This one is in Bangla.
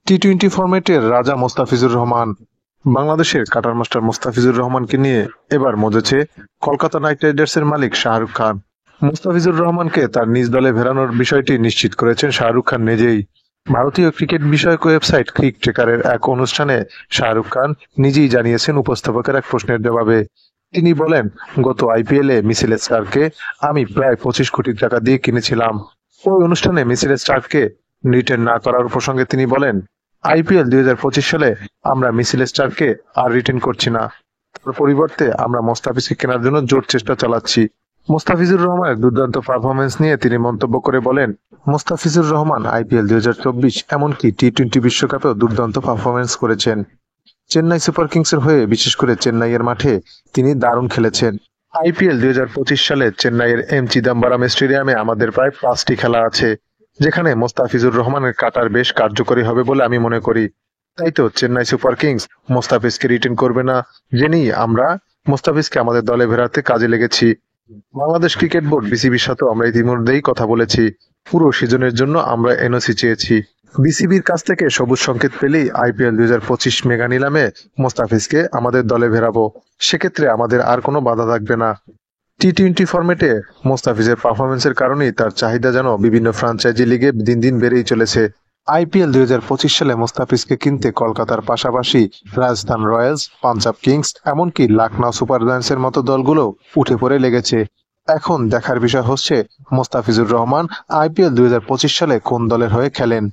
টি-টোয়েন্টি ফরম্যাটের রাজা মোস্তাফিজুর রহমান। বাংলাদেশের কাটার মাস্টার মোস্তাফিজুর রহমানকে নিয়ে এবার মজেছে কলকাতা নাইট রাইডার্সের মালিক শাহরুখ খান। মোস্তাফিজুর রহমানকে তার নিজ দলে ফেরানোর বিষয়টি নিশ্চিত করেছেন শাহরুখ খান নিজেই। ভারতীয় ক্রিকেট বিষয়ক ওয়েবসাইট ক্রিক ট্রেকারের এক অনুষ্ঠানে শাহরুখ খান নিজেই জানিয়েছেন উপস্থাপকের এক প্রশ্নের জবাবে। তিনি বলেন, গত আইপিএলে মিচেল স্টার্ককে আমি প্রায় 25 কোটি টাকা দিয়ে কিনেছিলাম। ওই অনুষ্ঠানে মিচেল স্টার্ককে রিটেন না করার প্রসঙ্গে তিনি বলেন, আইপিএল 2025 সালে আমরা মিচেল স্টার্ককে আর রিটেন করছি না। তার পরিবর্তে আমরা মোস্তাফিজকে কেনার জন্য জোর চেষ্টা চালাচ্ছি। মোস্তাফিজুর রহমানের দুর্দান্ত পারফরমেন্স নিয়ে তিনি মন্তব্য করে বলেন, মোস্তাফিজুর রহমান আইপিএল 2024 এমনকি টি-20 বিশ্বকাপেও দুর্দান্ত পারফরমেন্স করেছেন। চেন্নাই সুপার কিংসের হয়ে বিশেষ করে চেন্নাইয়ের মাঠে তিনি দারুণ খেলেছেন। আইপিএল 2025 সালে চেন্নাইয়ের এম চিদাম্বরম স্টেডিয়ামে আমাদের প্রায় 5টি খেলা আছে, যেখানে মোস্তাফিজুর রহমানের কাটার বেশ কার্যকরী হবে বলে আমি মনে করি। তাই তো চেন্নাই সুপার কিংস মোস্তাফিজকে রিটেন করবে না জেনেই আমরা মোস্তাফিজকে আমাদের দলে ফেরাতে কাজে লেগেছি। বাংলাদেশ ক্রিকেট বোর্ড বিসিবির সাথেও আমরা ইতিমধ্যেই কথা বলেছি। পুরো সিজনের জন্য আমরা এনওসি চেয়েছি। বিসিবির কাছ থেকে সবুজ সংকেত পেলেই আইপিএল 2025 মেগা নিলামে মোস্তাফিজকে আমাদের দলে ফেরাবো। সেক্ষেত্রে আমাদের আর কোনো বাধা থাকবে না। টি-20 ফরম্যাটে মোস্তাফিজের পারফরমেন্সের কারণেই তার চাহিদা যেন বিভিন্ন ফ্র্যাঞ্চাইজি লিগে দিন দিন বেড়েই চলেছে। আইপিএল 2025 সালে মোস্তাফিজকে কিনতে কলকাতার পাশাপাশি রাজস্থান রয়্যালস, পাঞ্জাব কিংস এমনকি লখনউ সুপার জায়ান্টসের মতো দলগুলো উঠে পড়ে লেগেছে। এখন দেখার বিষয় হচ্ছে মোস্তাফিজুর রহমান আইপিএল 2025 সালে কোন দলের হয়ে খেলেন।